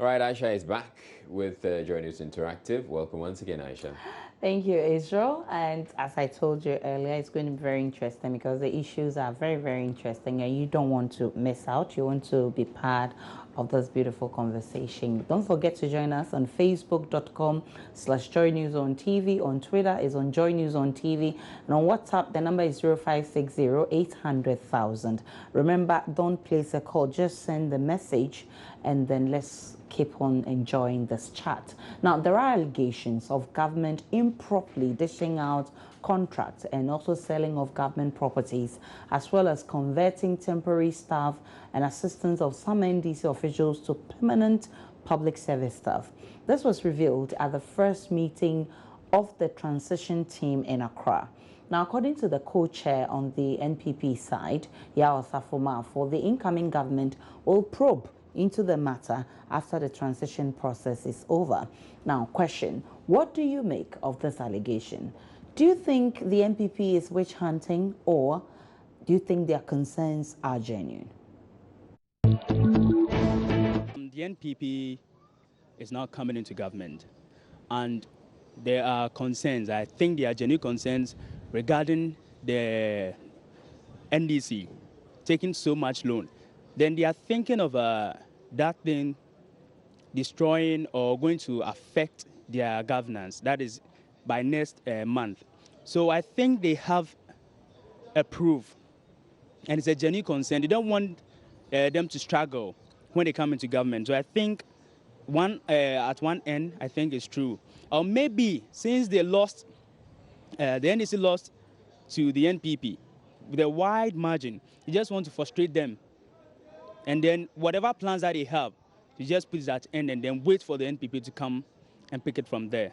All right, Aisha is back with Joy News Interactive. Welcome once again, Aisha. Thank you, Israel. And as I told you earlier, it's going to be very interesting because the issues are very, very interesting and you don't want to miss out. You want to be part of this beautiful conversation. Don't forget to join us on facebook.com/Joy News on TV. On Twitter is on Joy News on TV. And on WhatsApp, the number is 0560 Remember, don't place a call, just send the message and then let's keep on enjoying this chat. Now, there are allegations of government improperly dishing out contracts and also selling of government properties, as well as converting temporary staff and assistants of some NDC officials to permanent public service staff. This was revealed at the first meeting of the transition team in Accra. Now, according to the co-chair on the NPP side, Yao Safoma, for the incoming government will probe into the matter after the transition process is over. Now, question, what do you make of this allegation? Do you think the NPP is witch hunting, or do you think their concerns are genuine? The NPP is now coming into government, and there are concerns. I think there are genuine concerns regarding the NDC taking so much loan. Then they are thinking of that thing destroying or going to affect their governance. That is by next month. So I think they have a proof, and it's a genuine concern. They don't want them to struggle when they come into government. So I think at one end, I think it's true. Or maybe since they lost, the NDC lost to the NPP with a wide margin, you just want to frustrate them. And then whatever plans that they have, you just put it at end and then wait for the NPP to come and pick it from there.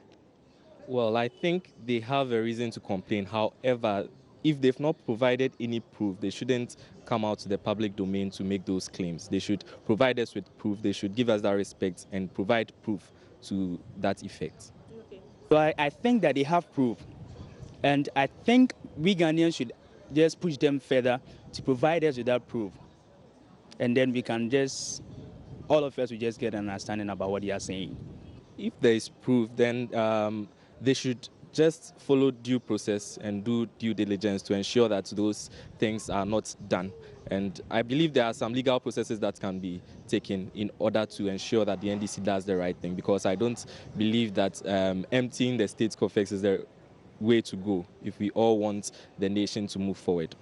Well, I think they have a reason to complain. However, if they've not provided any proof, they shouldn't come out to the public domain to make those claims. They should provide us with proof. They should give us that respect and provide proof to that effect. Okay. So I think that they have proof. And I think we Ghanaians should just push them further to provide us with that proof. And then we can just, all of us will just get an understanding about what they are saying. If there is proof, then they should just follow due process and do due diligence to ensure that those things are not done. And I believe there are some legal processes that can be taken in order to ensure that the NDC does the right thing, because I don't believe that emptying the state coffers is the way to go if we all want the nation to move forward.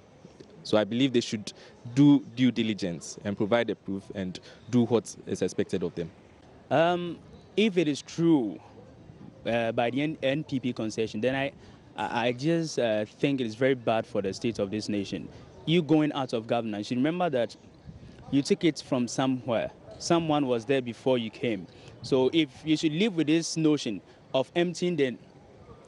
So I believe they should do due diligence and provide the proof and do what is expected of them. If it is true by the NPP concession, then I just think it is very bad for the state of this nation. You going out of governance, you remember that you took it from somewhere. Someone was there before you came. So if you should live with this notion of emptying the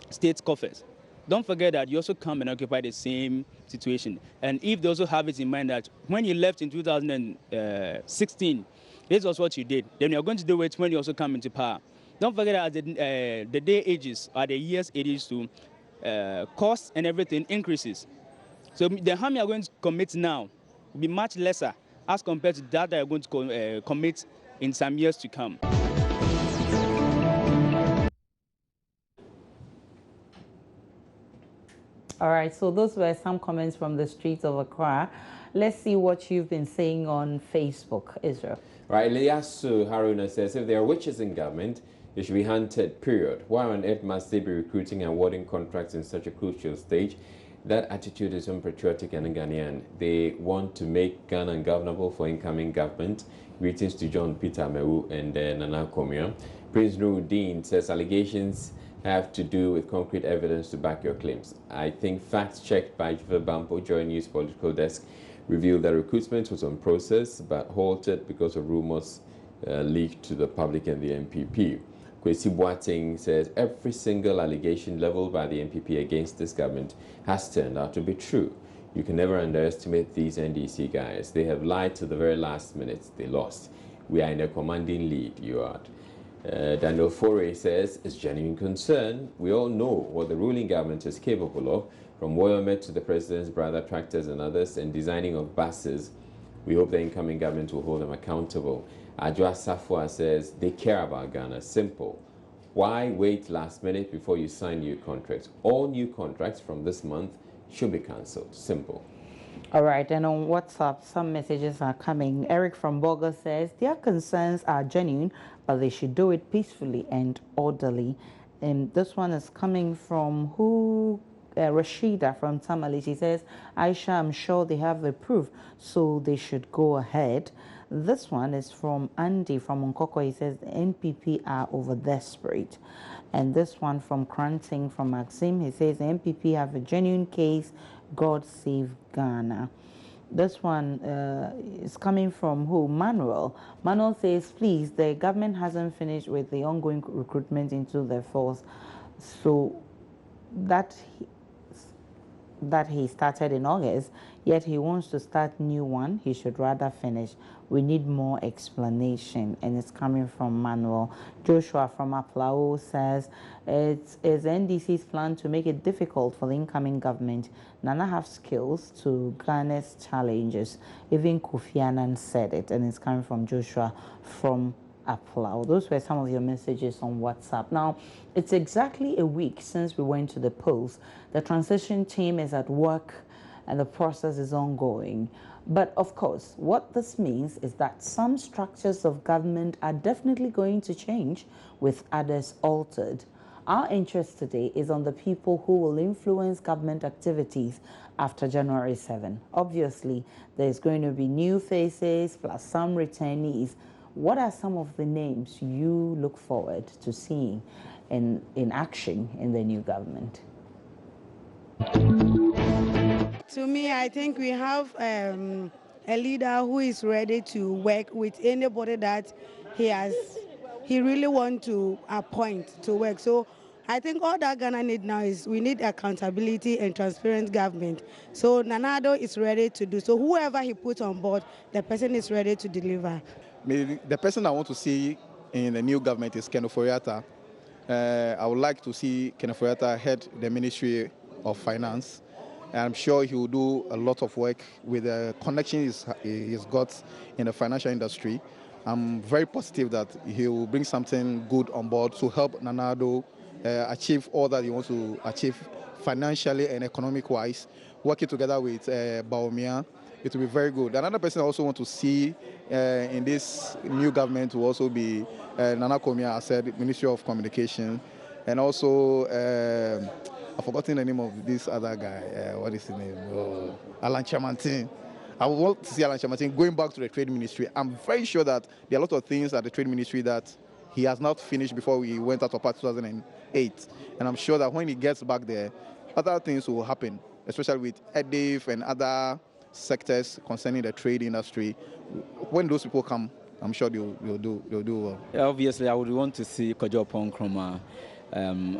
state coffers, don't forget that you also come and occupy the same situation. And if they also have it in mind that when you left in 2016, this was what you did, then you're going to do it when you also come into power. Don't forget that as the day ages, or the years ages to cost and everything increases. So the harm you're going to commit now will be much lesser as compared to that you're going to commit in some years to come. All right, so those were some comments from the streets of Accra. Let's see what you've been saying on Facebook, Israel. Right, Liasu Haruna says, if there are witches in government, they should be hunted, period. Why on earth must they be recruiting and awarding contracts in such a crucial stage? That attitude is unpatriotic and Ghanaian. They want to make Ghana ungovernable for incoming government. Greetings to John Peter Mewu and Nana Komio. Prince Nuruddin says allegations have to do with concrete evidence to back your claims. I think facts checked by Jiva Bampo, Joy News Political Desk, revealed that recruitment was on process but halted because of rumors leaked to the public and the NPP. Kwesi Boateng says every single allegation leveled by the NPP against this government has turned out to be true. You can never underestimate these NDC guys. They have lied to the very last minute. They lost. We are in a commanding lead, you are. Daniel Foray says it's genuine concern. We all know what the ruling government is capable of, from Woyomet to the president's brother tractors and others, and designing of buses. We hope the incoming government will hold them accountable. Adjoa Safwa says they care about Ghana. Simple. Why wait last minute before you sign new contracts? All new contracts from this month should be cancelled. Simple. All right, and on WhatsApp, some messages are coming. Eric from Boga says their concerns are genuine, but they should do it peacefully and orderly. And this one is coming from who? Rashida from Tamale. She says, Aisha, I'm sure they have the proof, so they should go ahead. This one is from Andy from Nkoko. He says the NPP are over desperate. And this one from Cranting from Maxim. He says the NPP have a genuine case. God save Ghana. This one is coming from who? Manuel. Manuel says, please, the government hasn't finished with the ongoing recruitment into the force. So that he started in August, yet he wants to start new one. He should rather finish. We need more explanation, and it's coming from Manuel. Joshua from Aplao says it's NDC's plan to make it difficult for the incoming government. Nana have skills to Ghana's challenges. Even Kofi Annan said it, and it's coming from Joshua from Applaud. Those were some of your messages on WhatsApp. Now, it's exactly a week since we went to the polls. The transition team is at work and the process is ongoing. But of course, what this means is that some structures of government are definitely going to change, with others altered. Our interest today is on the people who will influence government activities after January 7. Obviously, there's going to be new faces plus some returnees. What are some of the names you look forward to seeing in action in the new government? To me, I think we have a leader who is ready to work with anybody that he really wants to appoint to work. So I think all that Ghana need now is we need accountability and transparent government. So Nana Addo is ready to do. So whoever he puts on board, the person is ready to deliver. The person I want to see in the new government is Ken Ofori-Atta. I would like to see Ken Ofori-Atta head the Ministry of Finance. And I'm sure he will do a lot of work with the connections he's got in the financial industry. I'm very positive that he will bring something good on board to help Nana Addo achieve all that he wants to achieve financially and economic-wise. Working together with Bawumia, it will be very good. Another person I also want to see in this new government will also be Nana Komia, I said, Ministry of Communication, and also I've forgotten the name of this other guy. What is his name? Alan Chamantin. I would want to see Alan Chamantin going back to the Trade Ministry. I'm very sure that there are a lot of things at the Trade Ministry that he has not finished before he went out of part 2008. And I'm sure that when he gets back there, other things will happen, especially with EDIF and other sectors concerning the trade industry. When those people come, I'm sure they'll do well. Yeah, obviously, I would want to see Kojo Oppong Nkrumah.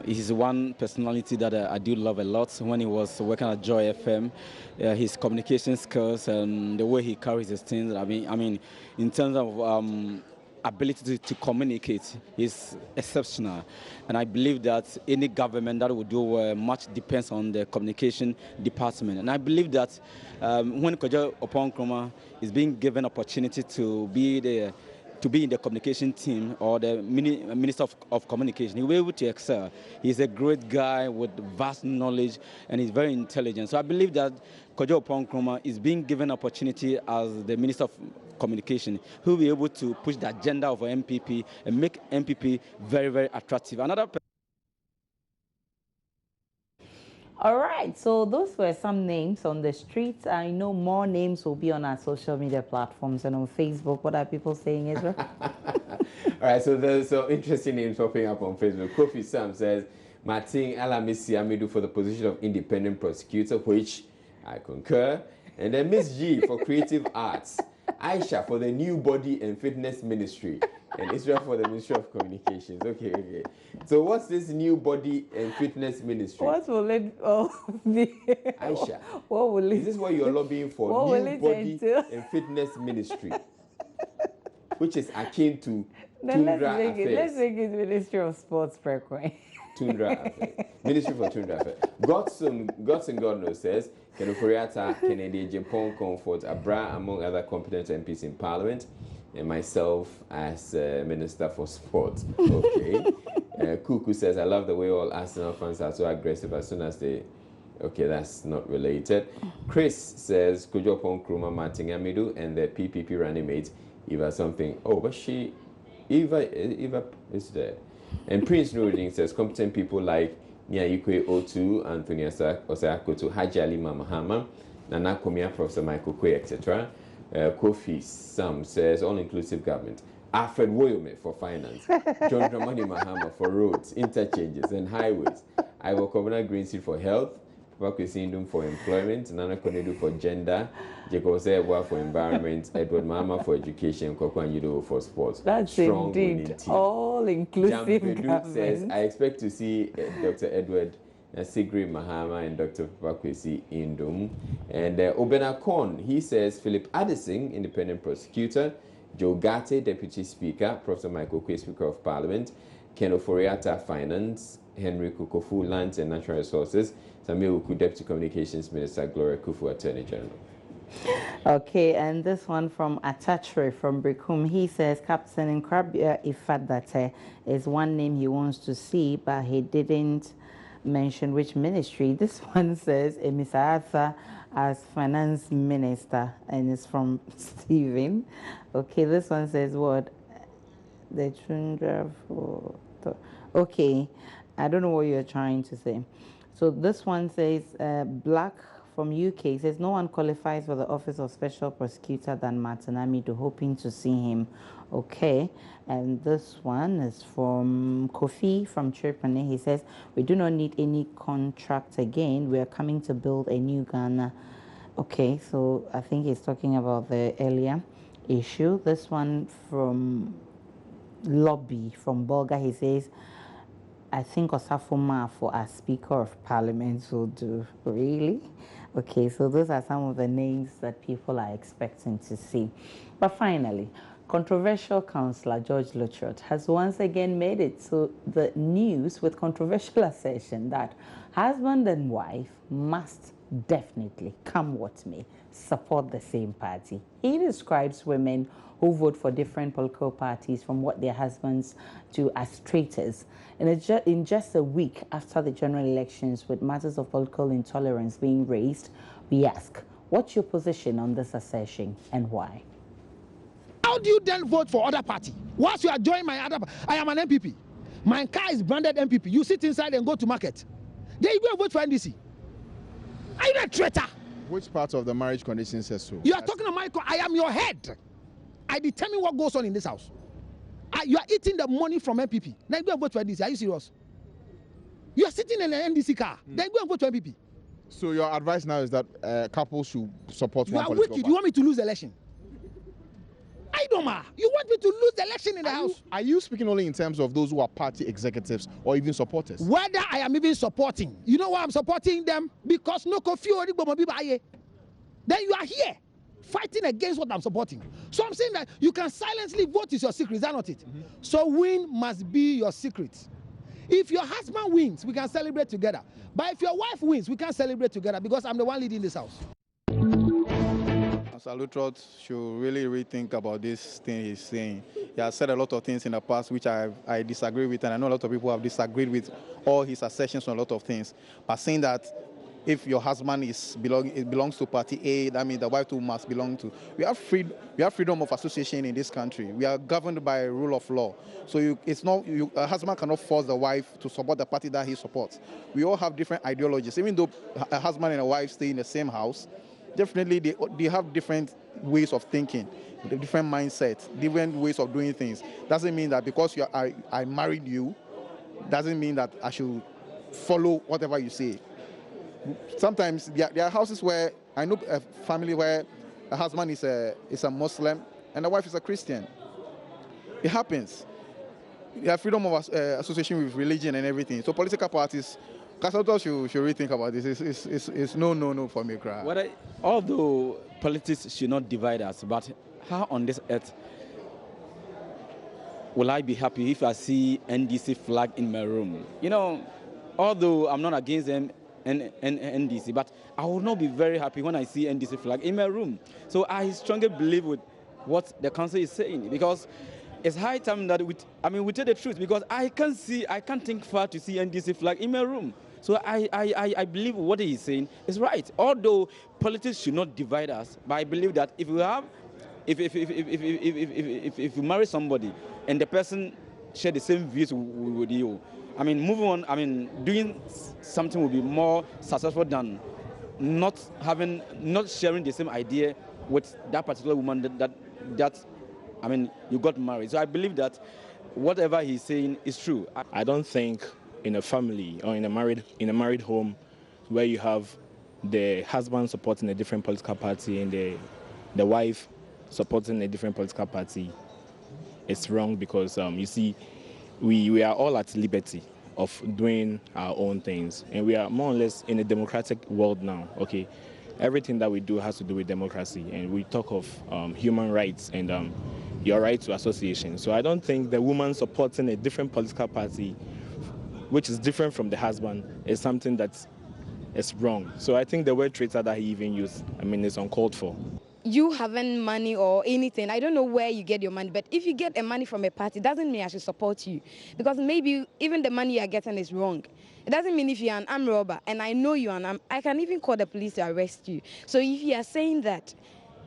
He's one personality that I do love a lot. When he was working at Joy FM, his communication skills and the way he carries his things, I mean, in terms of ability to communicate is exceptional. And I believe that any government that will do much depends on the communication department. And I believe that when Kojo Oppong Nkrumah is being given opportunity to be in the communication team or the Minister of Communication, he will be able to excel. He's a great guy with vast knowledge and he's very intelligent. So I believe that Kojo Oppong Nkrumah is being given opportunity as the Minister of Communication, who will be able to push the agenda of MPP and make MPP very, very attractive. All right, so those were some names on the streets. I know more names will be on our social media platforms and on Facebook. What are people saying, Israel? All right, so there's some interesting names popping up on Facebook. Kofi Sam says, Martin Alamisi Amidu for the position of independent prosecutor, which I concur. And then Miss G for creative arts. Aisha for the new body and fitness ministry. And Israel for the Ministry of Communications. Okay. So what's this new body and fitness ministry? What will it be? Aisha, what will it, is this what you're lobbying for? What new body and fitness ministry, which is akin to Tundra Affairs. Let's make it Ministry of Sports, Precoin. Tundra Affairs. Ministry for Tundra Affairs. Godson Godno says, Ken Ofori-Atta, Kennedy Japan Comfort, Abra, among other competent MPs in Parliament. and myself as Minister for Sport. Okay. Kuku says, I love the way all Arsenal fans are so aggressive as soon as they... Okay, that's not related. Chris says, Kujopon Kruma Martin Amidu and the PPP running mate, Eva something. Oh, but Eva is there. And Prince Nuruddin says, competent people like Nyayikwe O2, Anthony Osakoto, Haji Ali Mahama, Nana Komia, Professor Michael Kwe, etc. Kofi Sam says, all-inclusive government. Alfred Woyome for finance. John Dramani Mahama for roads, interchanges, and highways. Ivo Kobana Greenseed for health. Pakwesindum for employment, Nana Konedu for gender, Jacob Sewa for environment, Edward Mahama for education, Kokwan Yudo for sports. That's strong indeed all-inclusive government. Says, I expect to see Dr. Edward Sigrid Mahama and Dr. Pakwesi Indum. And Obena Korn, he says, Philip Addison, independent prosecutor, Joe Gate, deputy speaker, Professor Michael Kwe, speaker of parliament, Ken Oforiatta, finance, Henry Kukofu, lands and natural resources, Samuel Uku, deputy communications minister, Gloria Kufu, attorney general. Okay, and this one from Atachre from Brikum. He says Captain Nkrabia Ifadate is one name he wants to see, but he didn't mention which ministry. This one says Mr. Arthur as finance minister, and it's from Stephen. Okay, this one says what? The Chundra for... Okay, I don't know what you're trying to say. So this one says Black from UK says no one qualifies for the office of special prosecutor than Martin Amidu, hoping to see him. Okay, and this one is from Kofi from Chirpane. He says we do not need any contract again. We are coming to build a new Ghana. Okay, so I think he's talking about the earlier issue. This one from Lobby from Bolga. He says, I think Osafo Mafo as Speaker of Parliament will do. Really? Okay, so those are some of the names that people are expecting to see. But finally, controversial councillor George Luchot has once again made it to the news with controversial assertion that husband and wife must definitely, come what may, support the same party. He describes women who vote for different political parties from what their husbands do as traitors. And in just a week after the general elections, with matters of political intolerance being raised, we ask, what's your position on this assertion and why? How do you then vote for other party? Once you are joining my other party, I am an MPP. My car is branded MPP. You sit inside and go to market. Then you go and vote for NDC. Are you a traitor? Which part of the marriage condition says so? You are talking to Michael. I am your head. I determine what goes on in this house. You are eating the money from MPP. Now you go and vote for NDC. Are you serious? You are sitting in an NDC car. Then you go and vote for MPP. So your advice now is that couples should support one political party. You are wicked. You want me to lose the election? I don't know. You want me to lose the election in the house? Are you speaking only in terms of those who are party executives or even supporters? Whether I am even supporting. You know why I'm supporting them? Because no coffee or then you are here fighting against what I'm supporting. So I'm saying that you can silently vote is your secret. Is that not it? So win must be your secret. If your husband wins, we can celebrate together. But if your wife wins, we can't celebrate together because I'm the one leading this house. Lutrot should really rethink about this thing he's saying. He has said a lot of things in the past which I disagree with, and I know a lot of people have disagreed with all his assertions on a lot of things. But saying that if your husband belongs to party A, that means the wife too must belong to. We have freedom of association in this country. We are governed by a rule of law. So a husband cannot force the wife to support the party that he supports. We all have different ideologies. Even though a husband and a wife stay in the same house, definitely they have different ways of thinking, different mindsets, different ways of doing things. Doesn't mean that because I married you, doesn't mean that I should follow whatever you say. Sometimes there are houses where I know a family where the husband is a Muslim and the wife is a Christian. It happens. You have freedom of association with religion and everything. So political parties, Casatos should rethink about this. It's no for me, cry. Although politics should not divide us, but how on this earth will I be happy if I see NDC flag in my room? You know, although I'm not against them, NDC, but I will not be very happy when I see NDC flag in my room. So I strongly believe with what the council is saying, because it's high time that we tell the truth, because I can't think far to see NDC flag in my room. So I believe what he is saying is right. Although politics should not divide us, but I believe that if you marry somebody and the person share the same views with you, moving on, doing something will be more successful than not sharing the same idea with that particular woman that you got married. So I believe that whatever he's saying is true. I don't think in a family or in a married home where you have the husband supporting a different political party and the wife supporting a different political party, it's wrong, because you see, we are all at liberty of doing our own things, and we are more or less in a democratic world now. Okay, everything that we do has to do with democracy, and we talk of human rights and your right to association. So I don't think the woman supporting a different political party, which is different from the husband, is something that is wrong. So I think the word traitor that he even used, is uncalled for. You having money or anything, I don't know where you get your money, but if you get a money from a party, it doesn't mean I should support you, because maybe even the money you are getting is wrong. It doesn't mean if you're an armed robber and I know you're an armed, I can even call the police to arrest you. So if you are saying that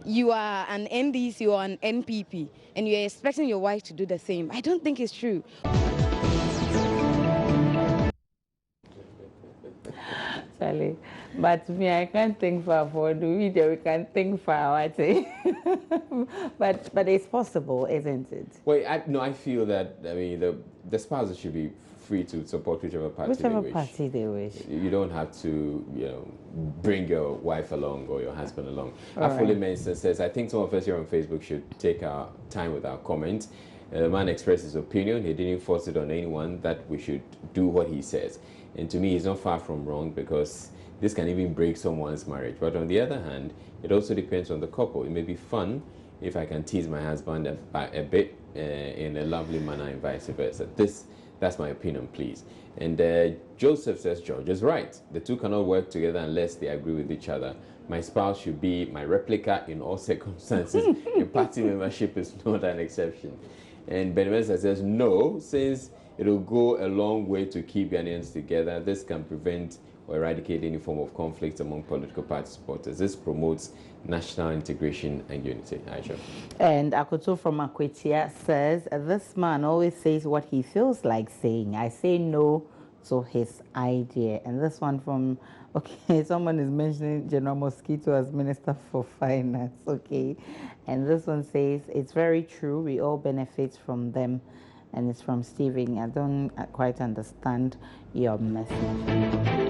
you are an NDC or an NPP and you're expecting your wife to do the same, I don't think it's true. Charlie, but me, I can't think far for we can think far, I say. but it's possible, isn't it? Well, I feel that the spouses should be free to support whichever party they wish. You don't have to, bring your wife along or your husband along. Right. Afoli Menson says, I think some of us here on Facebook should take our time with our comments. The man expressed his opinion. He didn't force it on anyone that we should do what he says. And to me, he's not far from wrong, because this can even break someone's marriage. But on the other hand, it also depends on the couple. It may be fun if I can tease my husband a bit in a lovely manner and vice versa. That's my opinion, please. And Joseph says, George is right. The two cannot work together unless they agree with each other. My spouse should be my replica in all circumstances, and party membership is not an exception. And Ben Mensa says, no, since it will go a long way to keep Ghanaians together. This can prevent or eradicate any form of conflict among political party supporters. This promotes national integration and unity. Aisha. And Akoto from Akwetia says, this man always says what he feels like saying. I say no to his idea. And this one from, someone is mentioning General Mosquito as Minister for Finance. Okay. And this one says, it's very true. We all benefit from them. And it's from Stephen. I don't quite understand your message.